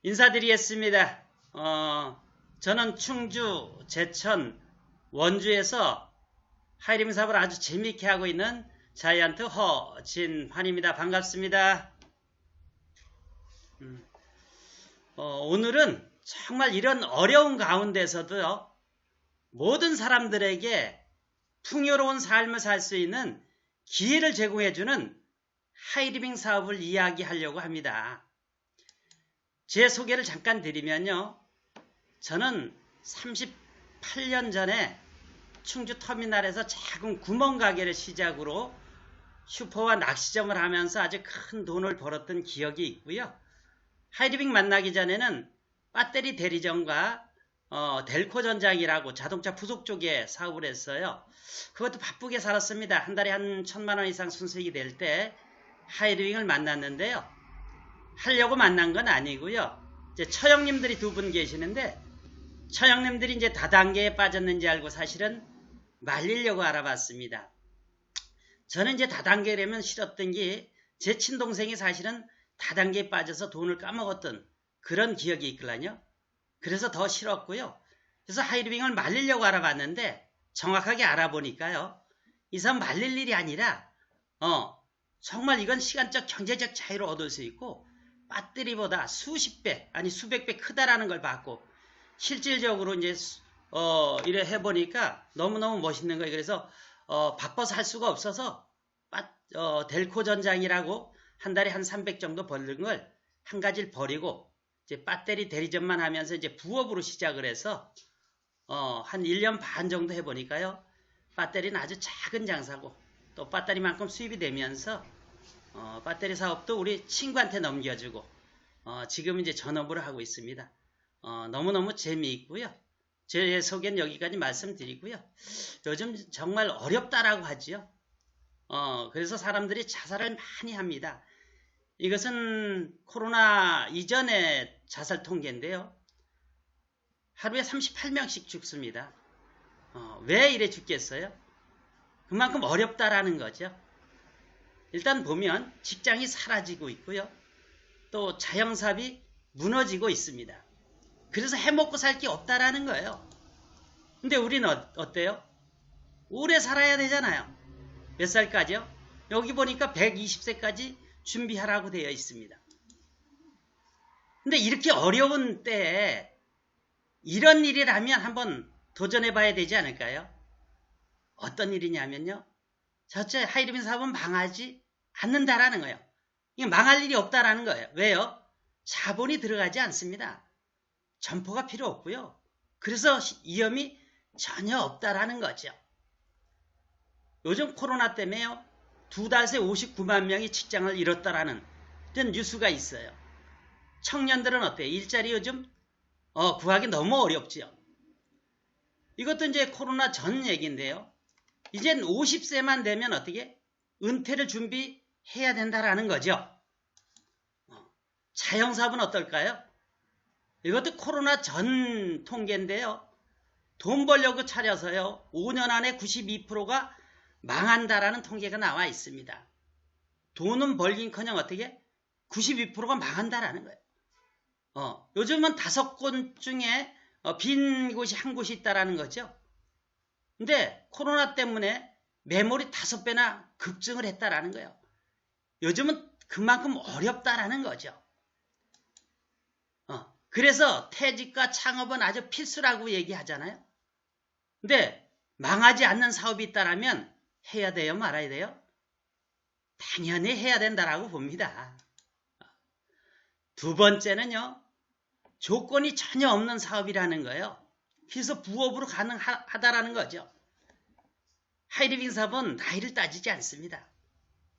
인사드리겠습니다. 저는 충주, 제천, 원주에서 하이리빙 사업을 아주 재미있게 하고 있는 자이언트 허진환입니다. 반갑습니다. 오늘은 정말 이런 어려운 가운데서도 모든 사람들에게 풍요로운 삶을 살 수 있는 기회를 제공해주는 하이리빙 사업을 이야기하려고 합니다. 제 소개를 잠깐 드리면요. 저는 38년 전에 충주 터미널에서 작은 구멍가게를 시작으로 슈퍼와 낚시점을 하면서 아주 큰 돈을 벌었던 기억이 있고요. 하이리빙 만나기 전에는 배터리 대리점과 델코 전장이라고 자동차 부속 쪽에 사업을 했어요. 그것도 바쁘게 살았습니다. 한 달에 한 1,000만 원 이상 순수익이 될 때 하이리빙을 만났는데요. 하려고 만난 건 아니고요. 이제 처형님들이 두 분 계시는데 처형님들이 이제 다단계에 빠졌는지 알고 사실은 말리려고 알아봤습니다. 저는 이제 다단계라면 싫었던 게 제 친동생이 사실은 다단계에 빠져서 돈을 까먹었던 그런 기억이 있거든요. 그래서 더 싫었고요. 그래서 하이리빙을 말리려고 알아봤는데 정확하게 알아보니까요. 이 사람 말릴 일이 아니라 정말 이건 시간적 경제적 자유를 얻을 수 있고 배터리보다 수십 배 아니 수백 배 크다라는 걸 봤고 실질적으로 이제 이래 해보니까 너무너무 멋있는 거예요. 그래서 바빠서 할 수가 없어서 델코 전장이라고 한 달에 한 300 정도 벌는 걸 한 가지를 버리고 이제 배터리 대리점만 하면서 이제 부업으로 시작을 해서 한 1년 반 정도 해보니까요. 배터리는 아주 작은 장사고 또 배터리만큼 수입이 되면서 배터리 사업도 우리 친구한테 넘겨주고 지금 이제 전업으로 하고 있습니다. 너무너무 재미있고요. 제 소개는 여기까지 말씀드리고요. 요즘 정말 어렵다라고 하지요. 그래서 사람들이 자살을 많이 합니다. 이것은 코로나 이전의 자살 통계인데요. 하루에 38명씩 죽습니다. 왜 이래 죽겠어요? 그만큼 어렵다라는 거죠. 일단 보면 직장이 사라지고 있고요. 또 자영사업이 무너지고 있습니다. 그래서 해먹고 살 게 없다라는 거예요. 근데 우리는 어때요? 오래 살아야 되잖아요. 몇 살까지요? 여기 보니까 120세까지 준비하라고 되어 있습니다. 근데 이렇게 어려운 때에 이런 일이라면 한번 도전해 봐야 되지 않을까요? 어떤 일이냐면요. 첫째, 하이리빙 사업은 망하지 않는다라는 거예요. 이게 망할 일이 없다라는 거예요. 왜요? 자본이 들어가지 않습니다. 점포가 필요 없고요. 그래서 위험이 전혀 없다라는 거죠. 요즘 코로나 때문에요. 2달 새 59만 명이 직장을 잃었다라는 그런 뉴스가 있어요. 청년들은 어때요? 일자리 요즘 구하기 너무 어렵지요. 이것도 이제 코로나 전 얘기인데요. 이젠 50세만 되면 어떻게 은퇴를 준비해야 된다라는 거죠. 자영사업은 어떨까요? 이것도 코로나 전 통계인데요. 돈 벌려고 차려서요. 5년 안에 92%가 망한다라는 통계가 나와 있습니다. 돈은 벌긴커녕 어떻게 92%가 망한다라는 거예요. 요즘은 5곳 중에 빈 곳이 한 곳이 있다라는 거죠. 근데 코로나 때문에 매몰이 5배나 급증을 했다라는 거예요. 요즘은 그만큼 어렵다라는 거죠. 그래서 퇴직과 창업은 아주 필수라고 얘기하잖아요. 근데 망하지 않는 사업이 있다라면 해야 돼요? 말아야 돼요? 당연히 해야 된다라고 봅니다. 두 번째는요. 조건이 전혀 없는 사업이라는 거예요. 그래서 부업으로 가능하다라는 거죠. 하이리빙 사업은 나이를 따지지 않습니다.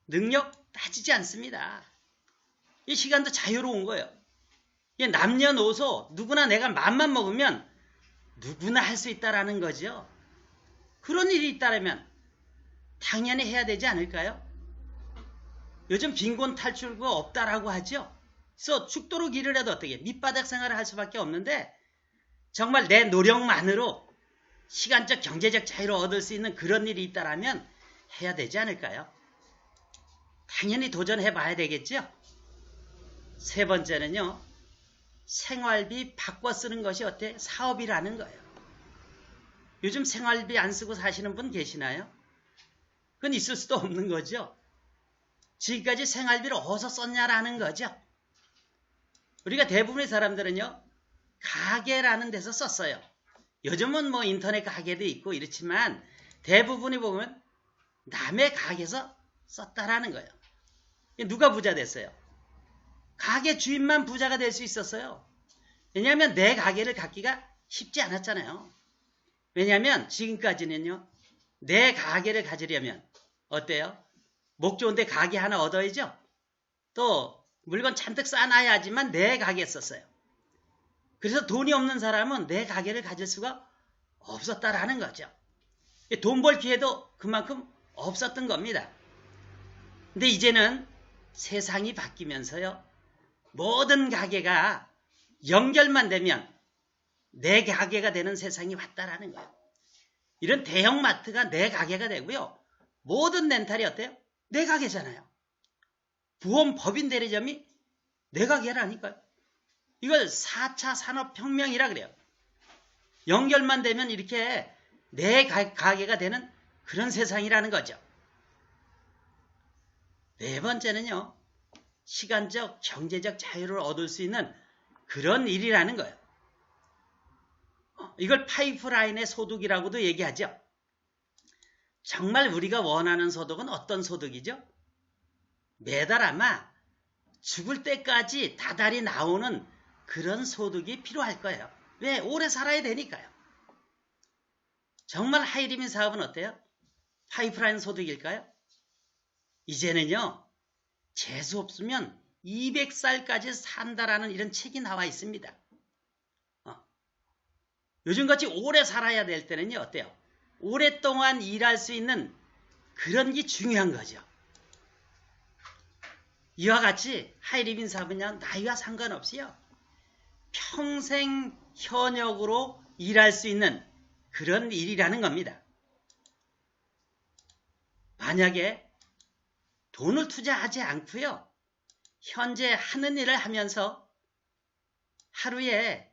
능력 따지지 않습니다. 이 시간도 자유로운 거예요. 남녀노소 누구나 내가 맘만 먹으면 누구나 할 수 있다라는 거죠. 그런 일이 있다면 당연히 해야 되지 않을까요? 요즘 빈곤 탈출구가 없다라고 하죠. 그래서 죽도록 일을 해도 어떻게 밑바닥 생활을 할 수밖에 없는데 정말 내 노력만으로 시간적 경제적 자유를 얻을 수 있는 그런 일이 있다면 해야 되지 않을까요? 당연히 도전해 봐야 되겠죠. 세 번째는요. 생활비 바꿔 쓰는 것이 어때? 사업이라는 거예요. 요즘 생활비 안 쓰고 사시는 분 계시나요? 그건 있을 수도 없는 거죠. 지금까지 생활비를 어디서 썼냐라는 거죠. 우리가 대부분의 사람들은요, 가게라는 데서 썼어요. 요즘은 뭐 인터넷 가게도 있고 이렇지만 대부분이 보면 남의 가게에서 썼다라는 거예요. 누가 부자 됐어요? 가게 주인만 부자가 될 수 있었어요. 왜냐하면 내 가게를 갖기가 쉽지 않았잖아요. 왜냐하면 지금까지는요, 내 가게를 가지려면 어때요? 목 좋은데 가게 하나 얻어야죠. 또 물건 잔뜩 싸놔야지만 내 가게에 썼어요. 그래서 돈이 없는 사람은 내 가게를 가질 수가 없었다라는 거죠. 돈 벌 기회도 그만큼 없었던 겁니다. 근데 이제는 세상이 바뀌면서요, 모든 가게가 연결만 되면 내 가게가 되는 세상이 왔다라는 거예요. 이런 대형마트가 내 가게가 되고요. 모든 렌탈이 어때요? 내 가게잖아요. 보험 법인 대리점이 내 가게라니까요. 이걸 4차 산업혁명이라 그래요. 연결만 되면 이렇게 내 가게가 되는 그런 세상이라는 거죠. 네 번째는요, 시간적, 경제적 자유를 얻을 수 있는 그런 일이라는 거예요. 이걸 파이프라인의 소득이라고도 얘기하죠. 정말 우리가 원하는 소득은 어떤 소득이죠? 매달 아마 죽을 때까지 다달이 나오는 그런 소득이 필요할 거예요. 왜? 오래 살아야 되니까요. 정말 하이리민 사업은 어때요? 파이프라인 소득일까요? 이제는요, 재수 없으면 200살까지 산다라는 이런 책이 나와 있습니다. 요즘같이 오래 살아야 될 때는요, 어때요? 오랫동안 일할 수 있는 그런 게 중요한 거죠. 이와 같이 하이리민 사업은요, 나이와 상관없이요, 평생 현역으로 일할 수 있는 그런 일이라는 겁니다. 만약에 돈을 투자하지 않고요, 현재 하는 일을 하면서 하루에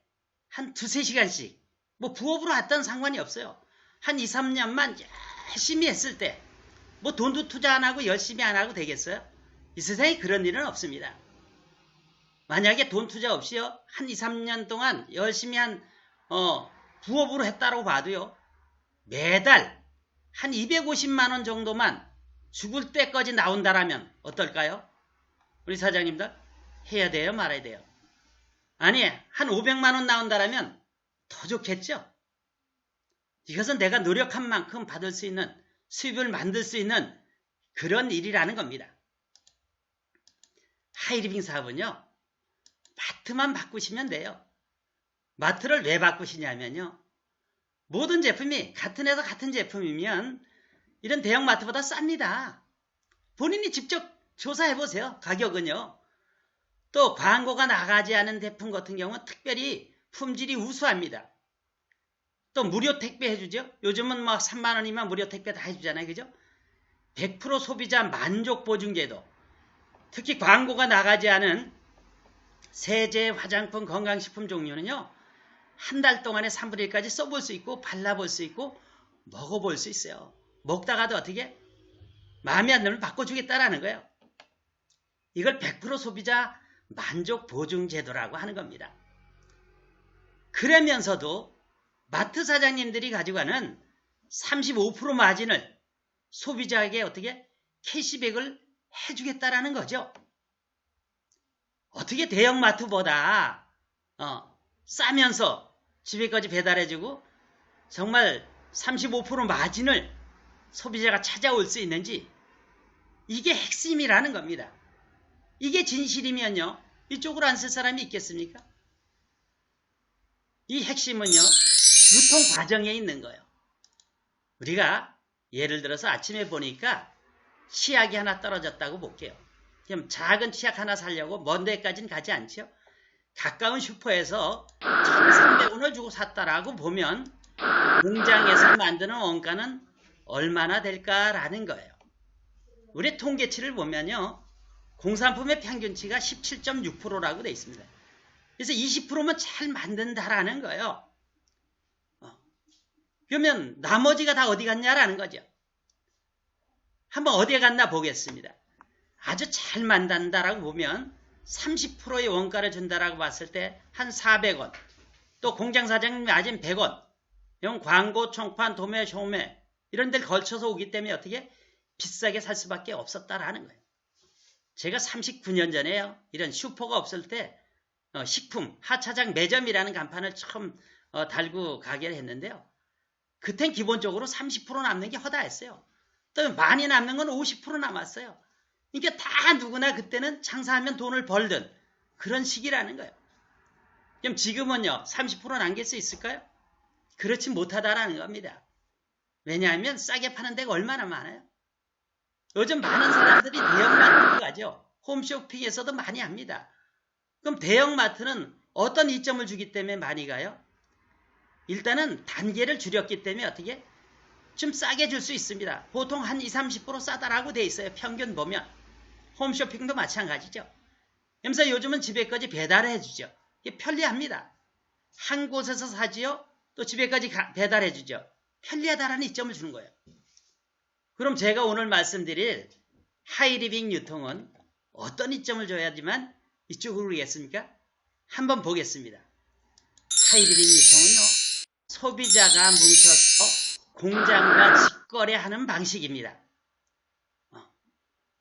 한 2-3시간씩 뭐 부업으로 왔던 상관이 없어요. 한 2-3년만 열심히 했을 때 뭐 돈도 투자 안 하고 열심히 안 하고 되겠어요? 이 세상에 그런 일은 없습니다. 만약에 돈 투자 없이요, 한 2-3년 동안 열심히 부업으로 했다고 봐도요, 매달 한 250만 원 정도만 죽을 때까지 나온다라면 어떨까요? 우리 사장님들 해야 돼요, 말아야 돼요? 아니, 한 500만 원 나온다라면 더 좋겠죠? 이것은 내가 노력한 만큼 받을 수 있는, 수입을 만들 수 있는 그런 일이라는 겁니다. 하이리빙 사업은요, 마트만 바꾸시면 돼요. 마트를 왜 바꾸시냐면요, 모든 제품이 같은 회사 같은 제품이면 이런 대형 마트보다 쌉니다. 본인이 직접 조사해보세요. 가격은요. 또 광고가 나가지 않은 제품 같은 경우는 특별히 품질이 우수합니다. 또 무료 택배 해주죠. 요즘은 막 3만 원이면 무료 택배 다 해주잖아요. 그죠? 100% 소비자 만족 보증제도, 특히 광고가 나가지 않은 세제, 화장품, 건강식품 종류는요, 한 달 동안에 3분의 1까지 써볼 수 있고 발라볼 수 있고 먹어볼 수 있어요. 먹다가도 어떻게? 마음에 안 들면 바꿔주겠다라는 거예요. 이걸 100% 소비자 만족 보증 제도라고 하는 겁니다. 그러면서도 마트 사장님들이 가져가는 35% 마진을 소비자에게 어떻게? 캐시백을 해주겠다라는 거죠. 어떻게 대형마트보다 싸면서 집에까지 배달해주고 정말 35% 마진을 소비자가 찾아올 수 있는지, 이게 핵심이라는 겁니다. 이게 진실이면요, 이쪽으로 안 쓸 사람이 있겠습니까? 이 핵심은요, 유통 과정에 있는 거예요. 우리가 예를 들어서 아침에 보니까 치약이 하나 떨어졌다고 볼게요. 그럼 작은 치약 하나 사려고 먼 데까지는 가지 않죠. 가까운 슈퍼에서 1,300원을 주고 샀다라고 보면 공장에서 만드는 원가는 얼마나 될까라는 거예요. 우리 통계치를 보면요, 공산품의 평균치가 17.6%라고 되어 있습니다. 그래서 20%면 잘 만든다라는 거예요. 그러면 나머지가 다 어디 갔냐라는 거죠. 한번 어디에 갔나 보겠습니다. 아주 잘 만든다라고 보면 30%의 원가를 준다라고 봤을 때 한 400원, 또 공장사장님이 아진 100원, 이런 광고, 총판, 도매, 쇼매 이런 데를 걸쳐서 오기 때문에 어떻게 비싸게 살 수밖에 없었다라는 거예요. 제가 39년 전에요. 이런 슈퍼가 없을 때 식품, 하차장 매점이라는 간판을 처음 달고 가게를 했는데요. 그땐 기본적으로 30% 남는 게 허다했어요. 또 많이 남는 건 50% 남았어요. 그러니까 다 누구나 그때는 장사하면 돈을 벌든 그런 시기라는 거예요. 그럼 지금은요. 30% 남길 수 있을까요? 그렇지 못하다라는 겁니다. 왜냐하면 싸게 파는 데가 얼마나 많아요. 요즘 많은 사람들이 대형마트로 가죠. 홈쇼핑에서도 많이 합니다. 그럼 대형마트는 어떤 이점을 주기 때문에 많이 가요? 일단은 단계를 줄였기 때문에 어떻게? 좀 싸게 줄 수 있습니다. 보통 한 20-30% 싸다라고 돼 있어요. 평균 보면. 홈쇼핑도 마찬가지죠. 그래서 요즘은 집에까지 배달해 주죠. 이게 편리합니다. 한 곳에서 사지요. 또 집에까지 배달해 주죠. 편리하다라는 이점을 주는 거예요. 그럼 제가 오늘 말씀드릴 하이리빙 유통은 어떤 이점을 줘야지만 이쪽으로 오겠습니까? 한번 보겠습니다. 하이리빙 유통은요. 소비자가 뭉쳐서 공장과 직거래하는 방식입니다.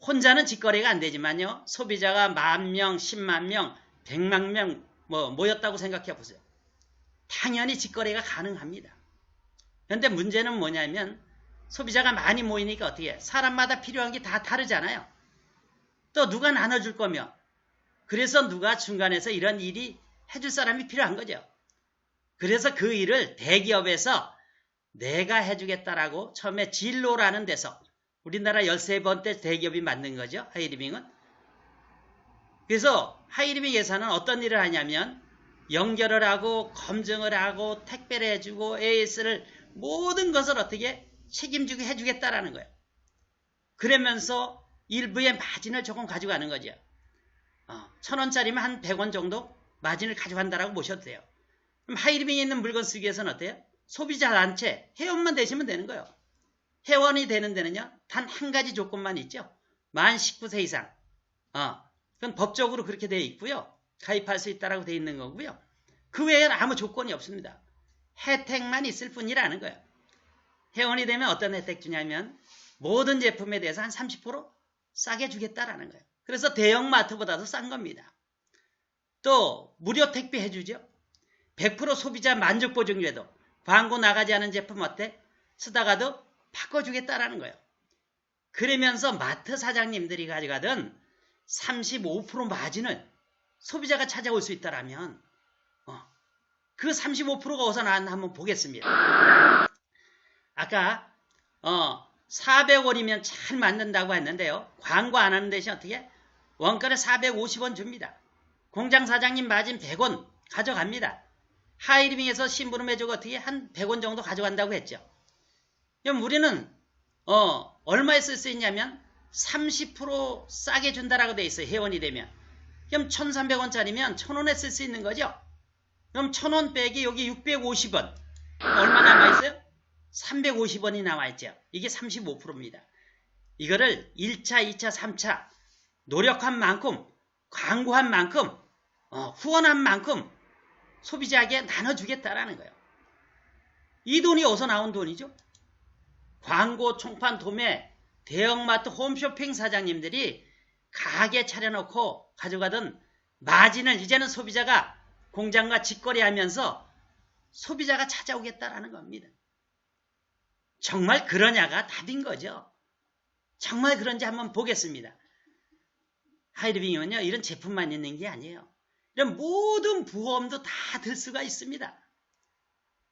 혼자는 직거래가 안 되지만요. 소비자가 10,000명, 10만 명, 100만 명 모였다고 생각해 보세요. 당연히 직거래가 가능합니다. 그런데 문제는 뭐냐면 소비자가 많이 모이니까 어떻게 해? 사람마다 필요한 게 다 다르잖아요. 또 누가 나눠줄 거며 그래서 누가 중간에서 이런 일이 해줄 사람이 필요한 거죠. 그래서 그 일을 대기업에서 내가 해주겠다라고 처음에 진로라는 데서 우리나라 13번째 대기업이 만든 거죠. 하이리빙은. 그래서 하이리빙에서는 어떤 일을 하냐면 연결을 하고 검증을 하고 택배를 해주고 AS를 모든 것을 어떻게 책임지고 해주겠다라는 거예요. 그러면서 일부의 마진을 조금 가져가는 거죠. 1,000원짜리면 한 100원 정도 마진을 가져간다라고 보셔도 돼요. 그럼 하이리빙에 있는 물건 쓰기 위해서는 어때요? 소비자 단체, 회원만 되시면 되는 거예요. 회원이 되는 데는요, 단 한 가지 조건만 있죠. 만 19세 이상. 그건 법적으로 그렇게 되어 있고요. 가입할 수 있다라고 되어 있는 거고요. 그 외에는 아무 조건이 없습니다. 혜택만 있을 뿐이라는 거예요. 회원이 되면 어떤 혜택 주냐면 모든 제품에 대해서 한 30% 싸게 주겠다라는 거예요. 그래서 대형마트보다도 싼 겁니다. 또 무료 택배 해주죠. 100% 소비자 만족 보증제도. 광고 나가지 않은 제품 어때? 쓰다가도 바꿔주겠다라는 거예요. 그러면서 마트 사장님들이 가져가던 35% 마진을 소비자가 찾아올 수 있다라면 그 35%가 어디서 나왔나 한번 보겠습니다. 아까 400원이면 잘 만든다고 했는데요. 광고 안 하는 대신 어떻게? 원가를 450원 줍니다. 공장 사장님 마진 100원 가져갑니다. 하이리빙에서 심부름해주고 어떻게 한 100원 정도 가져간다고 했죠. 그럼 우리는 얼마에 쓸 수 있냐면 30% 싸게 준다라고 돼 있어요. 회원이 되면. 그럼 1,300원짜리면 1,000원에 쓸 수 있는 거죠. 그럼 1,000원 빼기 여기 650원. 얼마 남아있어요? 350원이 남아있죠. 이게 35%입니다. 이거를 1차, 2차, 3차 노력한 만큼, 광고한 만큼, 후원한 만큼 소비자에게 나눠주겠다라는 거예요. 이 돈이 어디서 나온 돈이죠? 광고, 총판, 도매, 대형마트, 홈쇼핑 사장님들이 가게 차려놓고 가져가던 마진을 이제는 소비자가 공장과 직거래하면서 소비자가 찾아오겠다라는 겁니다. 정말 그러냐가 답인 거죠. 정말 그런지 한번 보겠습니다. 하이리빙은요, 이런 제품만 있는 게 아니에요. 이런 모든 보험도 다 들 수가 있습니다.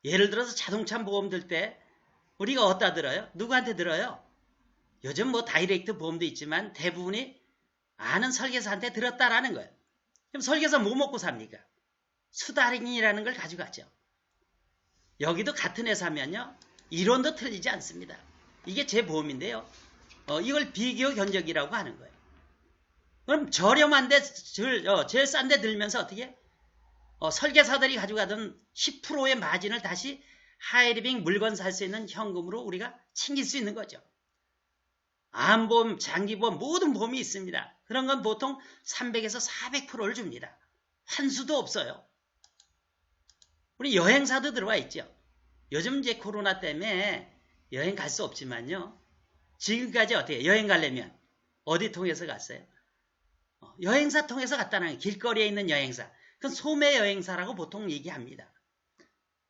예를 들어서 자동차 보험 들 때 우리가 어디다 들어요? 누구한테 들어요? 요즘 뭐 다이렉트 보험도 있지만 대부분이 아는 설계사한테 들었다라는 거예요. 그럼 설계사 뭐 먹고 삽니까? 수다링이라는 걸 가져가죠. 여기도 같은 회사면요. 이론도 틀리지 않습니다. 이게 제 보험인데요. 이걸 비교 견적이라고 하는 거예요. 그럼 저렴한데 제일 싼 데 들면서 어떻게? 설계사들이 가져가던 10%의 마진을 다시 하이리빙 물건 살 수 있는 현금으로 우리가 챙길 수 있는 거죠. 암보험, 장기보험, 모든 보험이 있습니다. 그런 건 보통 300에서 400%를 줍니다. 환수도 없어요. 우리 여행사도 들어와 있죠. 요즘 이제 코로나 때문에 여행 갈 수 없지만요. 지금까지 어떻게 여행 가려면 어디 통해서 갔어요? 여행사 통해서 갔다는 거예요. 길거리에 있는 여행사. 그건 소매 여행사라고 보통 얘기합니다.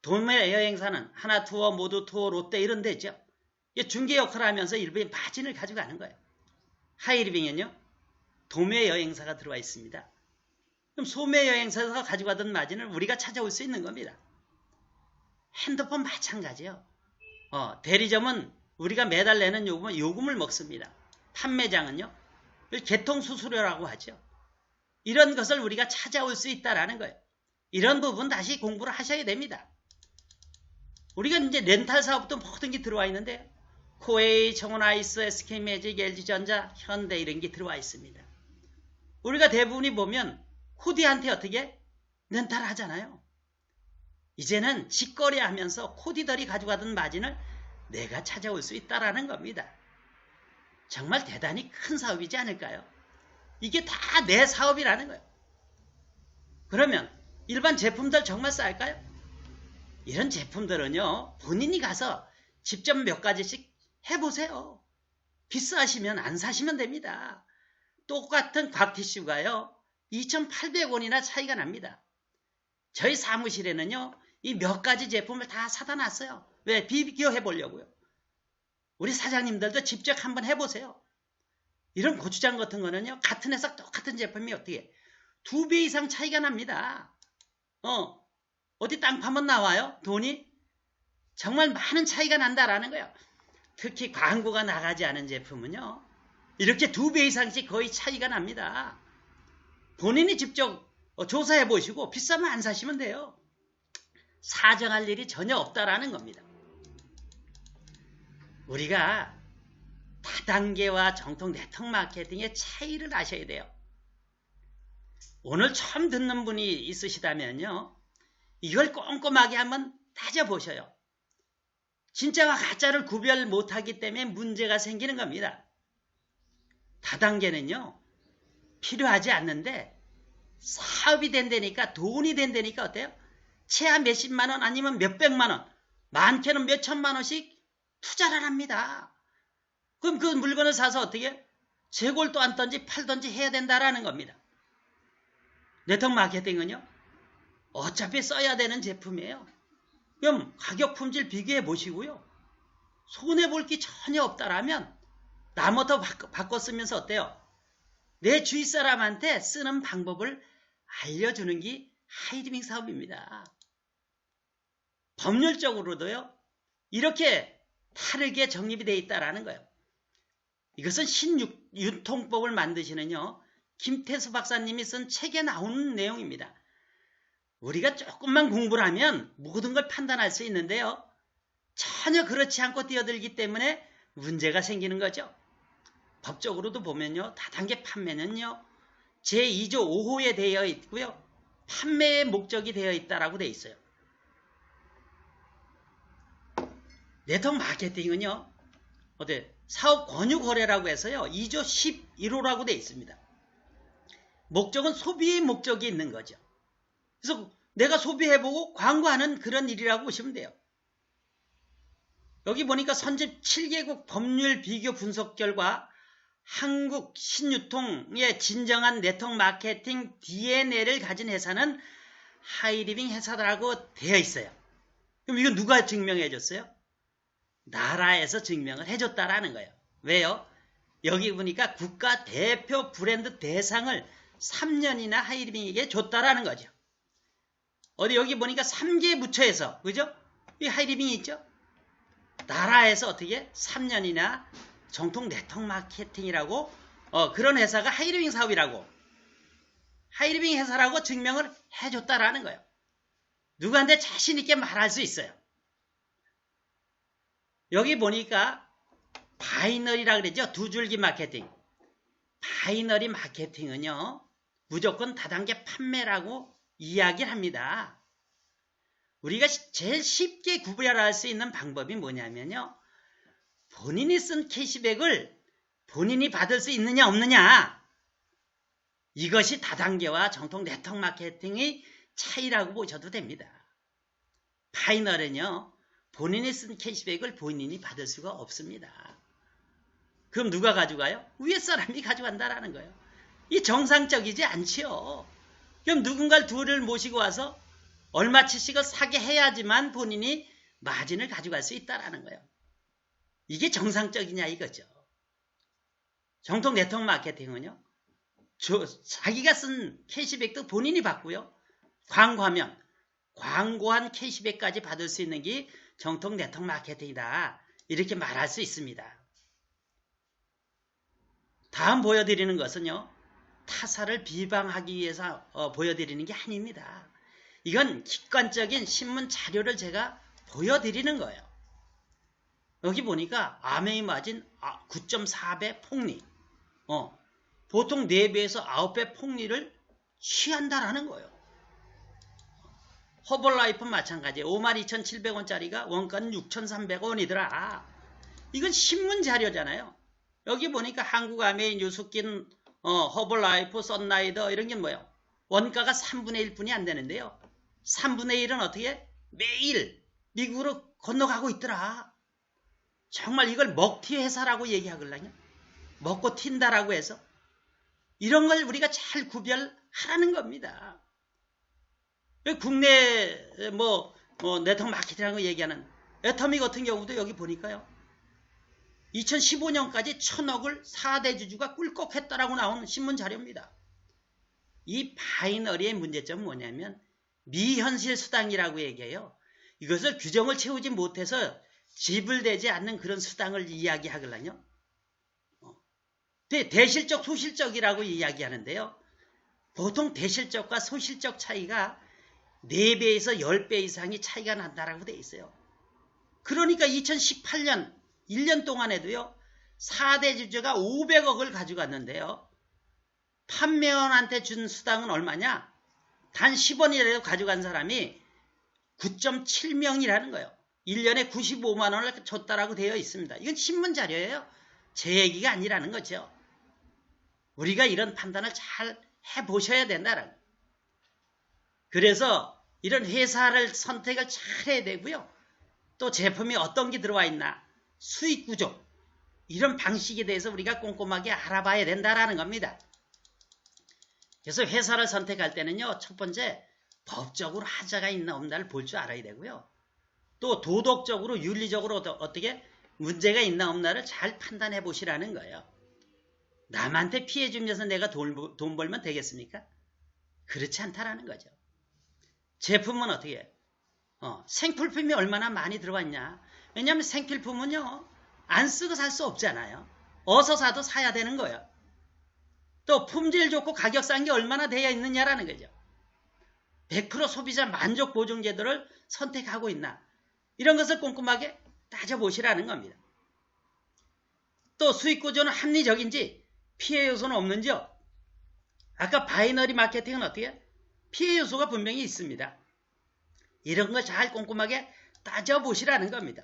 도매 여행사는 하나투어, 모두투어, 롯데 이런 데죠. 중개 역할을 하면서 일부의 마진을 가져가는 거예요. 하이리빙은요. 도매 여행사가 들어와 있습니다. 그럼 소매 여행사에서 가져가던 마진을 우리가 찾아올 수 있는 겁니다. 핸드폰 마찬가지예요. 대리점은 우리가 매달 내는 요금을 먹습니다. 판매장은요. 개통수수료라고 하죠. 이런 것을 우리가 찾아올 수 있다라는 거예요. 이런 부분 다시 공부를 하셔야 됩니다. 우리가 이제 렌탈 사업도 모든 게 들어와 있는데 코웨이, 청원아이스, SK매직, LG전자, 현대 이런 게 들어와 있습니다. 우리가 대부분이 보면 코디한테 어떻게 렌탈 하잖아요. 이제는 직거래하면서 코디들이 가져가던 마진을 내가 찾아올 수 있다라는 겁니다. 정말 대단히 큰 사업이지 않을까요? 이게 다 내 사업이라는 거예요. 그러면 일반 제품들 정말 쌀까요? 이런 제품들은요. 본인이 가서 직접 몇 가지씩 해보세요. 비싸시면 안 사시면 됩니다. 똑같은 곽티슈가요. 2,800원이나 차이가 납니다. 저희 사무실에는요. 이 몇 가지 제품을 다 사다 놨어요. 왜? 비교해 보려고요. 우리 사장님들도 직접 한번 해보세요. 이런 고추장 같은 거는요. 같은 회사 똑같은 제품이 어떻게 2배 이상 차이가 납니다. 어디 땅 파면 나와요? 돈이? 정말 많은 차이가 난다라는 거예요. 특히 광고가 나가지 않은 제품은요. 이렇게 2배 이상씩 거의 차이가 납니다. 본인이 직접 조사해 보시고 비싸면 안 사시면 돼요. 사정할 일이 전혀 없다라는 겁니다. 우리가 다단계와 정통 네트워크 마케팅의 차이를 아셔야 돼요. 오늘 처음 듣는 분이 있으시다면요. 이걸 꼼꼼하게 한번 따져보셔요. 진짜와 가짜를 구별 못하기 때문에 문제가 생기는 겁니다. 다단계는요. 필요하지 않는데 사업이 된다니까 돈이 된다니까 어때요? 최하 몇십만 원 아니면 몇백만 원 많게는 몇천만 원씩 투자를 합니다. 그럼 그 물건을 사서 어떻게 재고를 또 안던지 팔던지 해야 된다라는 겁니다. 네트워크 마케팅은요. 어차피 써야 되는 제품이에요. 그럼 가격 품질 비교해 보시고요. 손해볼 게 전혀 없다라면 나부터 바꿔 쓰면서 어때요? 내 주위 사람한테 쓰는 방법을 알려주는 게 하이리빙 사업입니다. 법률적으로도요. 이렇게 다르게 정립이 되어 있다라는 거예요. 이것은 신유통법을 만드시는요. 김태수 박사님이 쓴 책에 나오는 내용입니다. 우리가 조금만 공부를 하면 모든 걸 판단할 수 있는데요. 전혀 그렇지 않고 뛰어들기 때문에 문제가 생기는 거죠. 법적으로도 보면요. 다단계 판매는요. 제2조 5호에 되어 있고요. 판매의 목적이 되어 있다라고 되어 있어요. 네트워크 마케팅은요. 사업 권유 거래라고 해서요. 2조 11호라고 되어 있습니다. 목적은 소비의 목적이 있는 거죠. 그래서 내가 소비해보고 광고하는 그런 일이라고 보시면 돼요. 여기 보니까 선진 7개국 법률 비교 분석 결과 한국 신유통의 진정한 네트워크 마케팅 DNA를 가진 회사는 하이리빙 회사라고 되어 있어요. 그럼 이거 누가 증명해 줬어요? 나라에서 증명을 해줬다라는 거예요. 왜요? 여기 보니까 국가 대표 브랜드 대상을 3년이나 하이리빙에게 줬다라는 거죠. 여기 보니까 3개 부처에서, 그죠? 이 하이리빙이 있죠? 나라에서 어떻게 3년이나 정통 네트워크 마케팅이라고 그런 회사가 하이리빙 사업이라고 하이리빙 회사라고 증명을 해줬다라는 거예요. 누구한테 자신 있게 말할 수 있어요. 여기 보니까 바이너리라 그러죠. 두 줄기 마케팅. 바이너리 마케팅은요. 무조건 다단계 판매라고 이야기를 합니다. 우리가 제일 쉽게 구별할 수 있는 방법이 뭐냐면요. 본인이 쓴 캐시백을 본인이 받을 수 있느냐 없느냐. 이것이 다단계와 정통 네트워크 마케팅의 차이라고 보셔도 됩니다. 파이널은요. 본인이 쓴 캐시백을 본인이 받을 수가 없습니다. 그럼 누가 가져가요? 위에 사람이 가져간다라는 거예요. 이 정상적이지 않지요. 그럼 누군가를 둘을 모시고 와서 얼마치씩을 사게 해야지만 본인이 마진을 가져갈 수 있다라는 거예요. 이게 정상적이냐 이거죠. 정통 네트워크 마케팅은요. 자기가 쓴 캐시백도 본인이 받고요. 광고하면 광고한 캐시백까지 받을 수 있는 게 정통 네트워크 마케팅이다. 이렇게 말할 수 있습니다. 다음 보여드리는 것은요. 타사를 비방하기 위해서 보여드리는 게 아닙니다. 이건 객관적인 신문 자료를 제가 보여드리는 거예요. 여기 보니까 아메이 마진 9.4배 폭리. 보통 4배에서 9배 폭리를 취한다라는 거예요. 허벌라이프 마찬가지 52,700원짜리가 원가는 6,300원이더라. 이건 신문 자료잖아요. 여기 보니까 한국 아메이 뉴스킨 허벌라이프 선라이더 이런 게 뭐예요? 원가가 3분의 1뿐이 안 되는데요. 3분의 1은 어떻게? 매일 미국으로 건너가고 있더라. 정말 이걸 먹튀 회사라고 얘기하걸랑요? 먹고 튄다라고 해서 이런 걸 우리가 잘 구별하라는 겁니다. 국내 네트워크 마케팅이라는 거 얘기하는 애터미 같은 경우도 여기 보니까요. 2015년까지 1,000억을 4대 주주가 꿀꺽했다라고 나오는 신문 자료입니다. 이 바이너리의 문제점은 뭐냐면 미현실 수당이라고 얘기해요. 이것을 규정을 채우지 못해서 지불되지 않는 그런 수당을 이야기하거든요. 대실적, 소실적이라고 이야기하는데요. 보통 대실적과 소실적 차이가 4배에서 10배 이상이 차이가 난다라고 돼 있어요. 그러니까 2018년 1년 동안에도요. 4대 주주가 500억을 가져갔는데요. 판매원한테 준 수당은 얼마냐? 단 10원이라도 가져간 사람이 9.7명이라는 거예요. 1년에 95만 원을 줬다라고 되어 있습니다. 이건 신문 자료예요. 제 얘기가 아니라는 거죠. 우리가 이런 판단을 잘 해보셔야 된다는 거예요. 그래서 이런 회사를 선택을 잘 해야 되고요. 또 제품이 어떤 게 들어와 있나, 수익 구조, 이런 방식에 대해서 우리가 꼼꼼하게 알아봐야 된다는 겁니다. 그래서 회사를 선택할 때는요. 첫 번째, 법적으로 하자가 있나 없나를 볼 줄 알아야 되고요. 또 도덕적으로, 윤리적으로 어떻게 문제가 있나 없나를 잘 판단해 보시라는 거예요. 남한테 피해 주면서 내가 돈 벌면 되겠습니까? 그렇지 않다라는 거죠. 제품은 어떻게 해요? 생필품이 얼마나 많이 들어왔냐. 왜냐하면 생필품은요. 안 쓰고 살 수 없잖아요. 어서 사도 사야 되는 거예요. 또 품질 좋고 가격 싼 게 얼마나 되어 있느냐라는 거죠. 100% 소비자 만족 보증 제도를 선택하고 있나. 이런 것을 꼼꼼하게 따져보시라는 겁니다. 또 수익 구조는 합리적인지 피해 요소는 없는지요. 아까 바이너리 마케팅은 어떻게? 피해 요소가 분명히 있습니다. 이런 걸 잘 꼼꼼하게 따져보시라는 겁니다.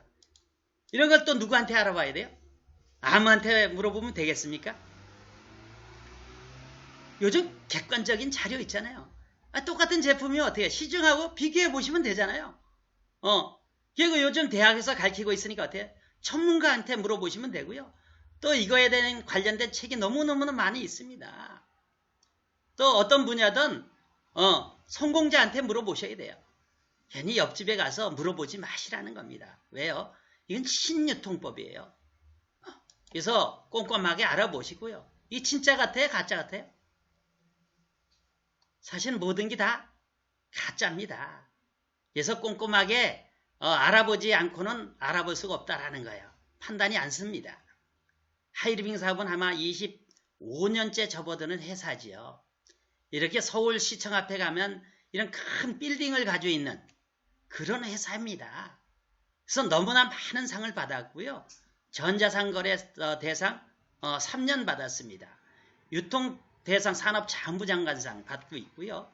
이런 걸 또 누구한테 알아봐야 돼요? 아무한테 물어보면 되겠습니까? 요즘 객관적인 자료 있잖아요. 똑같은 제품이 어때요? 시중하고 비교해 보시면 되잖아요. 그리고 요즘 대학에서 가르치고 있으니까 어때요? 전문가한테 물어보시면 되고요. 또 이거에 대한 관련된 책이 너무너무 많이 있습니다. 또 어떤 분야든 성공자한테 물어보셔야 돼요. 괜히 옆집에 가서 물어보지 마시라는 겁니다. 왜요? 이건 신유통법이에요. 그래서 꼼꼼하게 알아보시고요. 이 진짜 같아요? 가짜 같아요? 사실 모든 게 다 가짜입니다. 그래서 꼼꼼하게 알아보지 않고는 알아볼 수가 없다라는 거예요. 판단이 안 씁니다. 하이리빙 사업은 아마 25년째 접어드는 회사지요. 이렇게 서울시청 앞에 가면 이런 큰 빌딩을 가지고 있는 그런 회사입니다. 그래서 너무나 많은 상을 받았고요. 전자상거래 대상 3년 받았습니다. 유통대상 산업자문부장관상 받고 있고요.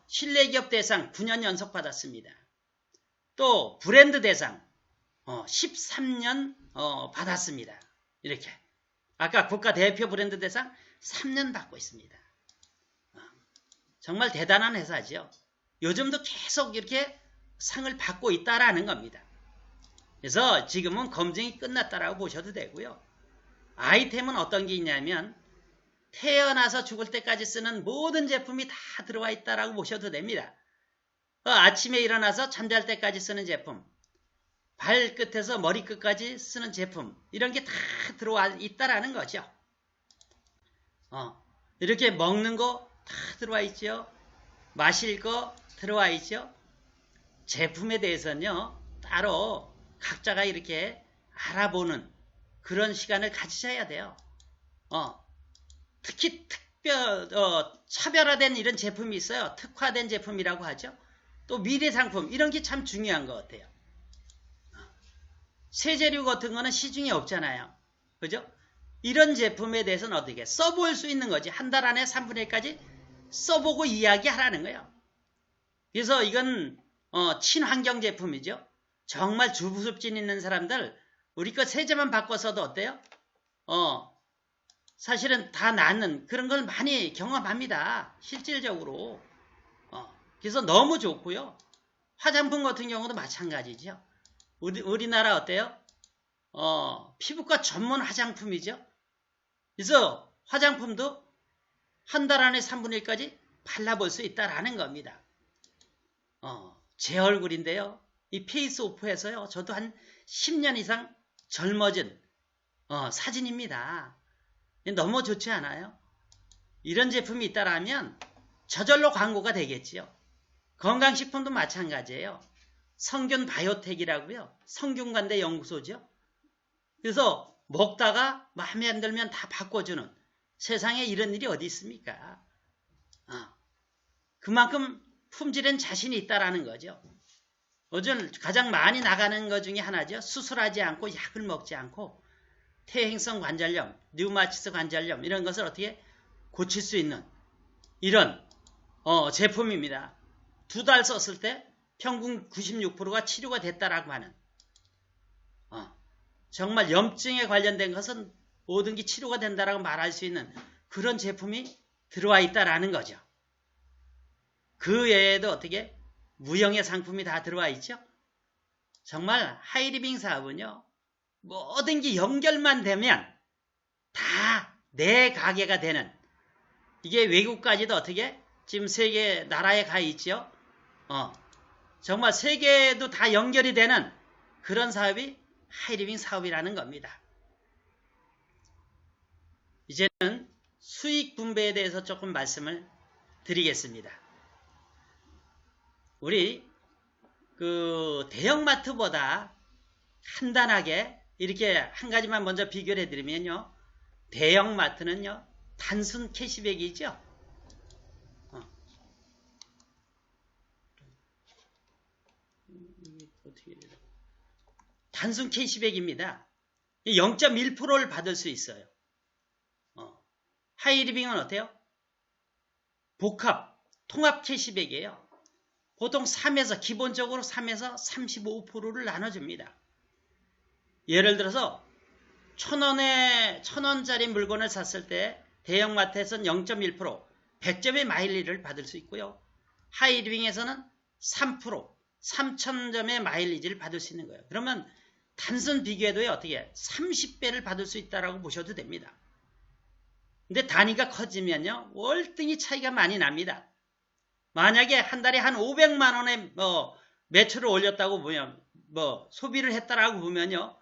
신뢰기업 대상 9년 연속 받았습니다. 또 브랜드 대상 13년 받았습니다. 이렇게 아까 국가 대표 브랜드 대상 3년 받고 있습니다. 정말 대단한 회사죠. 요즘도 계속 이렇게 상을 받고 있다라는 겁니다. 그래서 지금은 검증이 끝났다라고 보셔도 되고요. 아이템은 어떤 게 있냐면 태어나서 죽을 때까지 쓰는 모든 제품이 다 들어와 있다라고 보셔도 됩니다. 아침에 일어나서 잠잘 때까지 쓰는 제품, 발끝에서 머리끝까지 쓰는 제품, 이런 게 다 들어와 있다라는 거죠. 이렇게 먹는 거 다 들어와 있죠. 마실 거 들어와 있죠. 제품에 대해서는요, 따로 각자가 이렇게 알아보는 그런 시간을 가지셔야 돼요. 특히 차별화된 이런 제품이 있어요. 특화된 제품이라고 하죠. 또 미래 상품, 이런 게 참 중요한 것 같아요. 세제류 같은 거는 시중에 없잖아요. 그죠? 이런 제품에 대해서는 어떻게 써볼 수 있는 거지. 한 달 안에 3분의 1까지 써보고 이야기하라는 거예요. 그래서 이건 친환경 제품이죠. 정말 주부습진 있는 사람들 우리 거 세제만 바꿔서도 어때요? 사실은 다 낫는 그런 걸 많이 경험합니다. 실질적으로. 그래서 너무 좋고요. 화장품 같은 경우도 마찬가지죠. 우리나라 어때요? 피부과 전문 화장품이죠. 그래서 화장품도 한 달 안에 3분의 1까지 발라볼 수 있다라는 겁니다. 제 얼굴인데요. 이 페이스 오프에서요. 저도 한 10년 이상 젊어진 사진입니다. 너무 좋지 않아요? 이런 제품이 있다라면 저절로 광고가 되겠지요. 건강식품도 마찬가지예요. 성균 바이오텍이라고요. 성균관대 연구소죠. 그래서 먹다가 마음에 안 들면 다 바꿔주는 세상에 이런 일이 어디 있습니까? 그만큼 품질엔 자신이 있다라는 거죠. 요즘 가장 많이 나가는 것 중에 하나죠. 수술하지 않고 약을 먹지 않고 퇴행성 관절염, 류마티스 관절염 이런 것을 어떻게 고칠 수 있는 이런 제품입니다. 2달 썼을 때 평균 96%가 치료가 됐다라고 하는 정말 염증에 관련된 것은 모든 게 치료가 된다라고 말할 수 있는 그런 제품이 들어와 있다라는 거죠. 그 외에도 어떻게 무형의 상품이 다 들어와 있죠. 정말 하이리빙 사업은요. 모든 게 연결만 되면 다 내 가게가 되는 이게 외국까지도 어떻게 지금 세계 나라에 가 있죠. 정말 세계도 다 연결이 되는 그런 사업이 하이리빙 사업이라는 겁니다. 이제는 수익 분배에 대해서 조금 말씀을 드리겠습니다. 우리 그 대형마트보다 간단하게 이렇게 한 가지만 먼저 비교를 해드리면요. 대형마트는요. 단순 캐시백이죠. 단순 캐시백입니다. 0.1%를 받을 수 있어요. 하이리빙은 어때요? 복합, 통합 캐시백이에요. 보통 3에서 기본적으로 3에서 35%를 나눠줍니다. 예를 들어서 1,000원짜리 물건을 샀을 때 대형마트에서는 0.1%, 100점의 마일리지를 받을 수 있고요. 하이리빙에서는 3%, 3,000점의 마일리지를 받을 수 있는 거예요. 그러면 단순 비교해도 어떻게 30배를 받을 수 있다고 보셔도 됩니다. 근데 단위가 커지면요. 월등히 차이가 많이 납니다. 만약에 한 달에 한 500만 원의 매출을 올렸다고 보면 소비를 했다라고 보면요.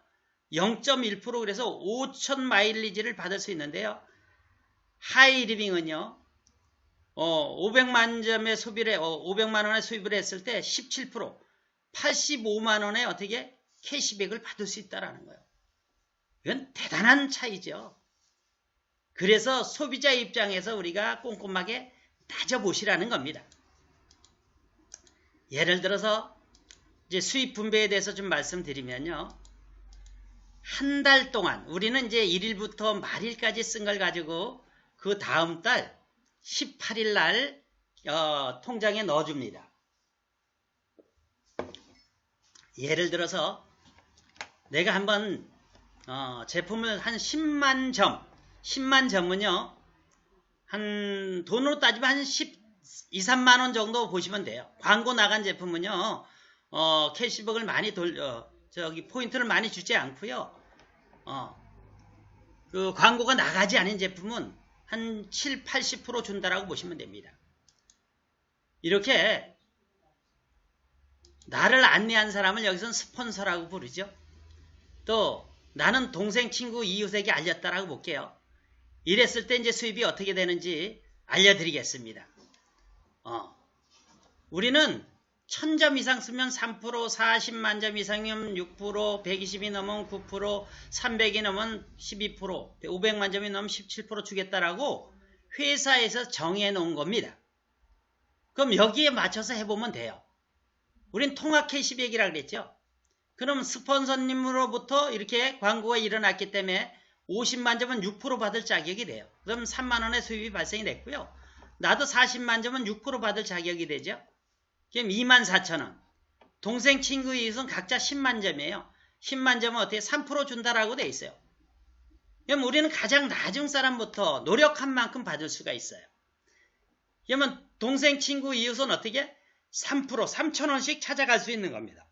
0.1% 그래서 5,000 마일리지를 받을 수 있는데요. 하이리빙은요. 500만 점의 소비를 500만 원의 수입을 했을 때 17%, 85만 원의 어떻게 캐시백을 받을 수 있다라는 거예요. 이건 대단한 차이죠. 그래서 소비자 입장에서 우리가 꼼꼼하게 따져보시라는 겁니다. 예를 들어서 이제 수입 분배에 대해서 좀 말씀드리면요. 한 달 동안 우리는 이제 1일부터 말일까지 쓴 걸 가지고 그 다음 달 18일 날 통장에 넣어줍니다. 예를 들어서 내가 한번 제품을 한 10만 점은요, 한 돈으로 따지면 한 2, 3만 원 정도 보시면 돼요. 광고 나간 제품은요, 캐시백을 많이 포인트를 많이 주지 않고요. 그 광고가 나가지 않은 제품은 한 7, 80% 준다라고 보시면 됩니다. 이렇게 나를 안내한 사람을 여기서는 스폰서라고 부르죠. 또 나는 동생, 친구, 이웃에게 알렸다라고 볼게요. 이랬을 때 이제 수입이 어떻게 되는지 알려드리겠습니다. 우리는 1000점 이상 쓰면 3%, 40만 점 이상이면 6%, 120이 넘으면 9%, 300이 넘으면 12%, 500만 점이 넘으면 17% 주겠다라고 회사에서 정해놓은 겁니다. 그럼 여기에 맞춰서 해보면 돼요. 우린 통합 캐시백이라 그랬죠. 그럼 스폰서님으로부터 이렇게 광고가 일어났기 때문에 50만 점은 6% 받을 자격이 돼요. 그럼 3만 원의 수입이 발생이 됐고요. 나도 40만 점은 6% 받을 자격이 되죠. 그럼 24,000원. 동생, 친구, 이웃은 각자 10만 점이에요. 10만 점은 어떻게 3% 준다라고 돼 있어요. 그럼 우리는 가장 나중 사람부터 노력한 만큼 받을 수가 있어요. 그러면 동생, 친구, 이웃은 어떻게 3%, 3,000원씩 찾아갈 수 있는 겁니다.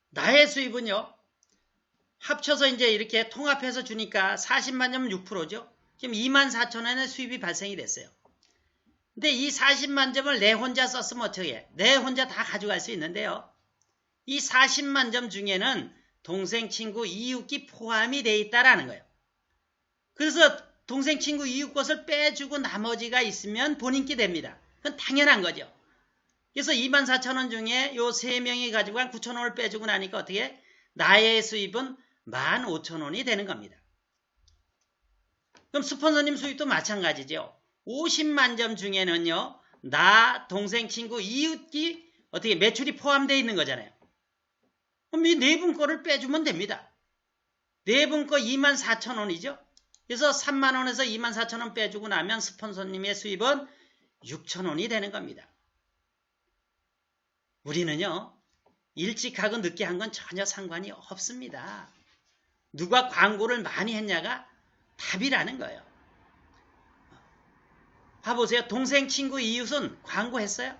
나의 수입은요, 합쳐서 이제 이렇게 통합해서 주니까 40만 점은 6%죠. 지금 24,000원의 수입이 발생이 됐어요. 근데 이 40만 점을 내 혼자 썼으면 어떻게 해? 내 혼자 다 가져갈 수 있는데요. 이 40만 점 중에는 동생, 친구, 이웃이 포함이 돼 있다라는 거예요. 그래서 동생, 친구, 이웃 것을 빼주고 나머지가 있으면 본인께 됩니다. 그건 당연한 거죠. 그래서 24,000원 중에 요 3명이 가지고 한 9,000원을 빼주고 나니까 어떻게? 나의 수입은 15,000원이 되는 겁니다. 그럼 스폰서님 수입도 마찬가지죠. 50만 점 중에는요, 나, 동생, 친구, 이웃이 어떻게 매출이 포함되어 있는 거잖아요. 그럼 이 네 분 거를 빼주면 됩니다. 네 분 거 24,000원이죠. 그래서 3만 원에서 24,000원 빼주고 나면 스폰서님의 수입은 6,000원이 되는 겁니다. 우리는요, 일찍 하고 늦게 한 건 전혀 상관이 없습니다. 누가 광고를 많이 했냐가 답이라는 거예요. 봐보세요. 동생, 친구, 이웃은 광고했어요?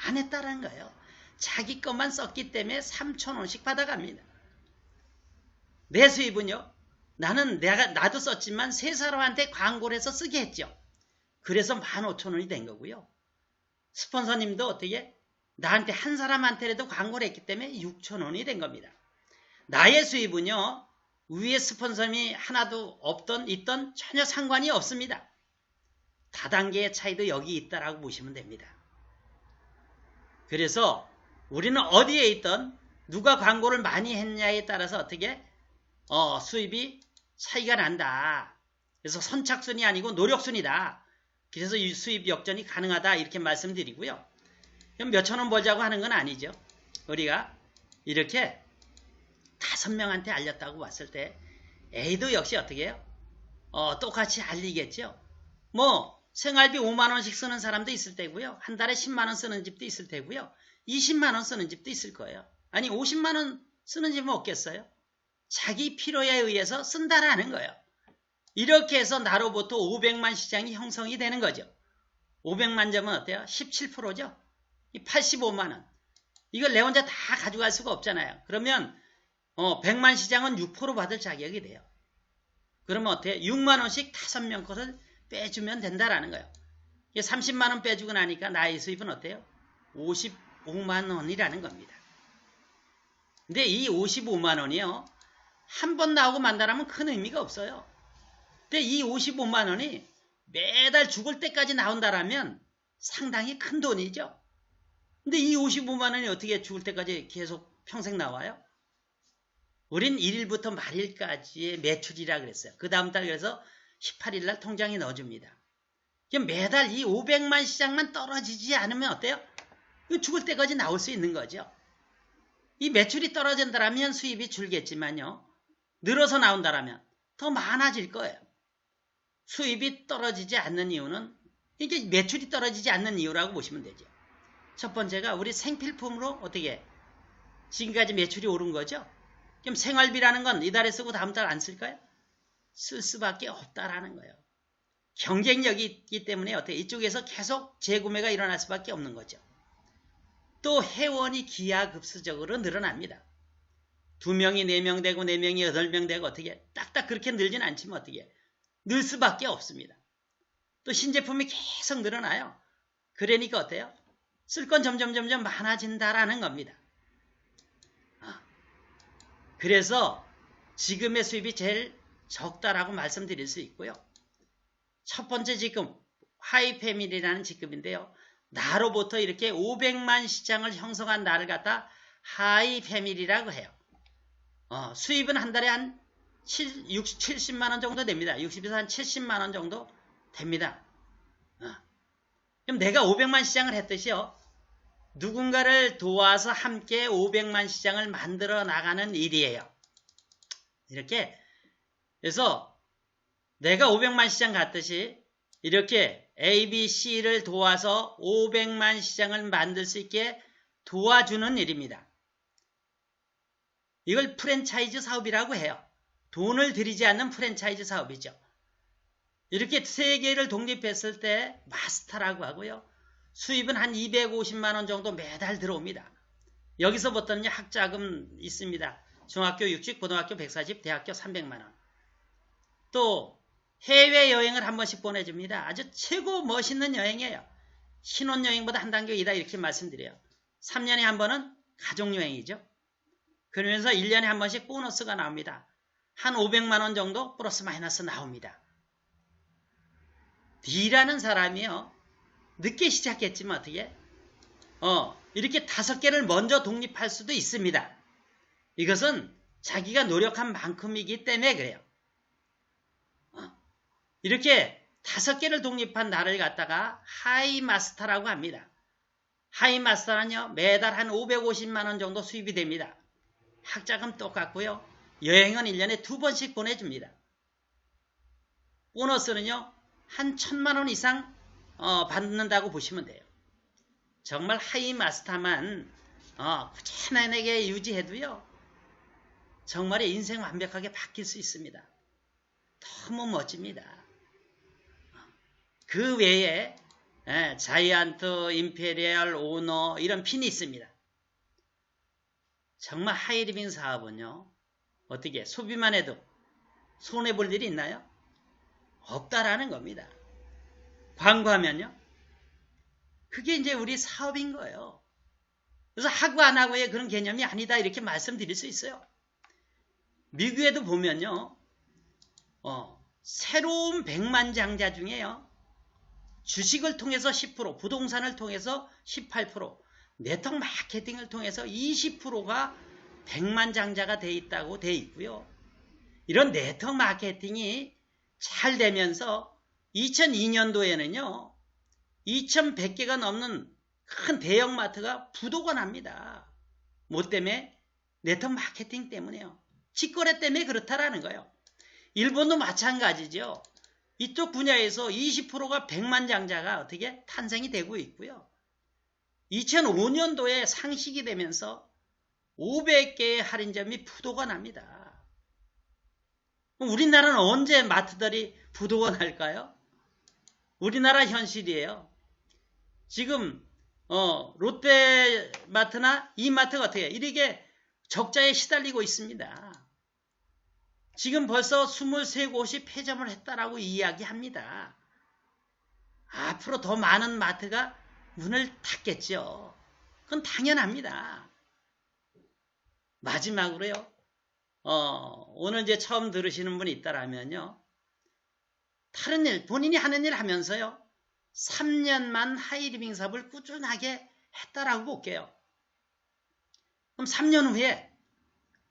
안 했다라는 거예요. 자기 것만 썼기 때문에 3,000원씩 받아갑니다. 내 수입은요, 나도 썼지만 세 사람한테 광고를 해서 쓰게 했죠. 그래서 15,000원이 된 거고요. 스폰서님도 어떻게? 나한테 한 사람한테라도 광고를 했기 때문에 6,000원이 된 겁니다. 나의 수입은요, 위에 스폰서님이 하나도 있던 전혀 상관이 없습니다. 다단계의 차이도 여기 있다라고 보시면 됩니다. 그래서 우리는 어디에 있던 누가 광고를 많이 했냐에 따라서 어떻게 수입이 차이가 난다. 그래서 선착순이 아니고 노력순이다. 그래서 이 수입 역전이 가능하다 이렇게 말씀드리고요. 그럼 몇천 원 벌자고 하는 건 아니죠. 우리가 이렇게 5명한테 알렸다고 봤을 때 A도 역시 어떻게 해요? 똑같이 알리겠죠. 생활비 5만 원씩 쓰는 사람도 있을 테고요. 한 달에 10만 원 쓰는 집도 있을 테고요. 20만 원 쓰는 집도 있을 거예요. 아니 50만 원 쓰는 집은 없겠어요? 자기 필요에 의해서 쓴다라는 거예요. 이렇게 해서 나로부터 500만 시장이 형성이 되는 거죠. 500만 점은 어때요? 17%죠. 85만 원. 이걸 내 혼자 다 가져갈 수가 없잖아요. 그러면 100만 시장은 6% 받을 자격이 돼요. 그러면 어때요? 6만 원씩 5명 것을 빼주면 된다라는 거예요. 30만 원 빼주고 나니까 나의 수입은 어때요? 55만 원이라는 겁니다. 근데 이 55만 원이요. 한 번 나오고 만다라면 큰 의미가 없어요. 근데 이 55만 원이 매달 죽을 때까지 나온다라면 상당히 큰 돈이죠. 근데 이 55만 원이 어떻게 죽을 때까지 계속 평생 나와요? 우린 1일부터 말일까지의 매출이라 그랬어요. 그 다음 달 그래서 18일 날 통장에 넣어줍니다. 매달 이 500만 시장만 떨어지지 않으면 어때요? 죽을 때까지 나올 수 있는 거죠. 이 매출이 떨어진다면 수입이 줄겠지만요. 늘어서 나온다면 더 많아질 거예요. 수입이 떨어지지 않는 이유는 이게 매출이 떨어지지 않는 이유라고 보시면 되죠. 첫 번째가 우리 생필품으로 어떻게 지금까지 매출이 오른 거죠. 그럼 생활비라는 건 이달에 쓰고 다음 달 안 쓸까요? 쓸 수밖에 없다라는 거예요. 경쟁력이 있기 때문에 어떻게 이쪽에서 계속 재구매가 일어날 수밖에 없는 거죠. 또 회원이 기하급수적으로 늘어납니다. 2명이 4명 되고 4명이 8명 되고 어떻게 딱딱 그렇게 늘진 않지만 어떻게 늘 수밖에 없습니다. 또 신제품이 계속 늘어나요. 그러니까 어때요? 쓸 건 점점 많아진다라는 겁니다. 그래서 지금의 수입이 제일 적다라고 말씀드릴 수 있고요. 첫 번째 직급 하이패밀리라는 직급인데요. 나로부터 이렇게 500만 시장을 형성한 나를 갖다 하이패밀리라고 해요. 수입은 한 달에 한 70만 원 정도 됩니다. 60에서 한 70만 원 정도 됩니다. 그럼 내가 500만 시장을 했듯이요. 누군가를 도와서 함께 500만 시장을 만들어 나가는 일이에요. 이렇게 그래서 내가 500만 시장 갔듯이 이렇게 A, B, C를 도와서 500만 시장을 만들 수 있게 도와주는 일입니다. 이걸 프랜차이즈 사업이라고 해요. 돈을 들이지 않는 프랜차이즈 사업이죠. 이렇게 3개를 독립했을 때 마스터라고 하고요. 수입은 한 250만 원 정도 매달 들어옵니다. 여기서부터는 학자금 있습니다. 중학교 60, 고등학교 140, 대학교 300만 원. 또 해외여행을 한 번씩 보내줍니다. 아주 최고 멋있는 여행이에요. 신혼여행보다 한 단계 이다 이렇게 말씀드려요. 3년에 한 번은 가족여행이죠. 그러면서 1년에 한 번씩 보너스가 나옵니다. 한 500만 원 정도 플러스 마이너스 나옵니다. D라는 사람이요. 늦게 시작했지만 어떻게? 이렇게 5개를 먼저 독립할 수도 있습니다. 이것은 자기가 노력한 만큼이기 때문에 그래요. 이렇게 5개를 독립한 나를 갖다가 하이마스터라고 합니다. 하이마스터는요. 매달 한 550만 원 정도 수입이 됩니다. 학자금 똑같고요. 여행은 1년에 2번씩 보내줍니다. 보너스는요. 한 1000만 원 이상 받는다고 보시면 돼요. 정말 하이마스터만 꾸준하게 유지해도요. 정말 인생 완벽하게 바뀔 수 있습니다. 너무 멋집니다. 그 외에 자이언트, 임페리얼, 오너 이런 핀이 있습니다. 정말 하이리빙 사업은요. 어떻게 소비만 해도 손해볼 일이 있나요? 없다라는 겁니다. 광고하면요. 그게 이제 우리 사업인 거예요. 그래서 하고 안 하고의 그런 개념이 아니다 이렇게 말씀드릴 수 있어요. 미국에도 보면요. 새로운 백만장자 중에요. 주식을 통해서 10%, 부동산을 통해서 18%, 네트워크 마케팅을 통해서 20%가 백만장자가 돼 있다고 돼 있고요. 이런 네트워크 마케팅이 잘 되면서 2002년도에는요. 2100개가 넘는 큰 대형마트가 부도가 납니다. 뭐 때문에? 네트워크 마케팅 때문에요. 직거래 때문에 그렇다라는 거예요. 일본도 마찬가지죠. 이쪽 분야에서 20%가 백만장자가 어떻게 탄생이 되고 있고요. 2005년도에 상식이 되면서 500개의 할인점이 부도가 납니다. 우리나라는 언제 마트들이 부도가 날까요? 우리나라 현실이에요. 지금 롯데마트나 이마트가 어떻게 이렇게 적자에 시달리고 있습니다. 지금 벌써 23곳이 폐점을 했다라고 이야기합니다. 앞으로 더 많은 마트가 문을 닫겠죠. 그건 당연합니다. 마지막으로요. 오늘 이제 처음 들으시는 분이 있다라면요. 다른 일, 본인이 하는 일 하면서요. 3년만 하이리빙 사업을 꾸준하게 했다라고 볼게요. 그럼 3년 후에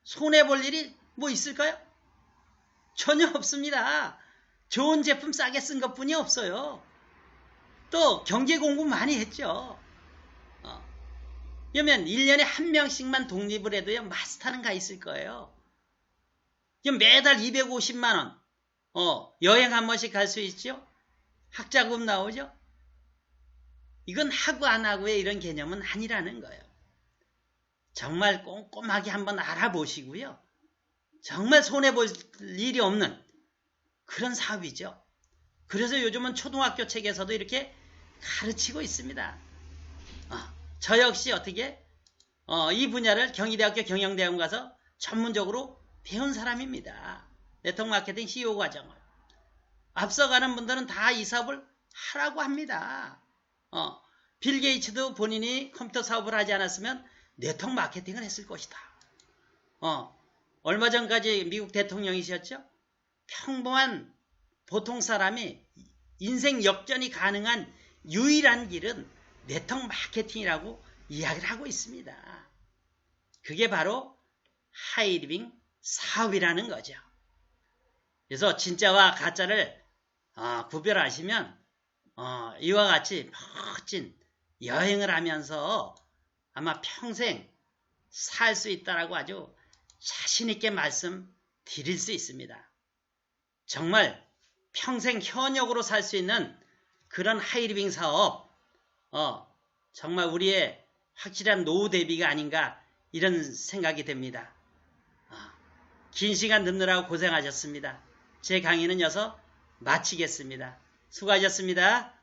손해볼 일이 뭐 있을까요? 전혀 없습니다. 좋은 제품 싸게 쓴 것뿐이 없어요. 또 경제 공부 많이 했죠. 그러면 1년에 한 명씩만 독립을 해도요. 마스터는 가 있을 거예요. 그럼 매달 250만 원 여행 한 번씩 갈 수 있죠. 학자금 나오죠. 이건 하고 안 하고의 이런 개념은 아니라는 거예요. 정말 꼼꼼하게 한번 알아보시고요. 정말 손해볼 일이 없는 그런 사업이죠. 그래서 요즘은 초등학교 책에서도 이렇게 가르치고 있습니다. 저 역시 어떻게 이 분야를 경희대학교 경영대학원 가서 전문적으로 배운 사람입니다. 네트워크 마케팅 CEO 과정을. 앞서가는 분들은 다 이 사업을 하라고 합니다. 빌 게이츠도 본인이 컴퓨터 사업을 하지 않았으면 네트워크 마케팅을 했을 것이다. 얼마 전까지 미국 대통령이셨죠? 평범한 보통 사람이 인생 역전이 가능한 유일한 길은 네트워크 마케팅이라고 이야기를 하고 있습니다. 그게 바로 하이리빙 사업이라는 거죠. 그래서 진짜와 가짜를 구별하시면 이와 같이 멋진 여행을 하면서 아마 평생 살 수 있다라고 아주 자신 있게 말씀드릴 수 있습니다. 정말 평생 현역으로 살 수 있는 그런 하이리빙 사업, 정말 우리의 확실한 노후 대비가 아닌가 이런 생각이 됩니다. 긴 시간 듣느라고 고생하셨습니다. 제 강의는 여기서 마치겠습니다. 수고하셨습니다.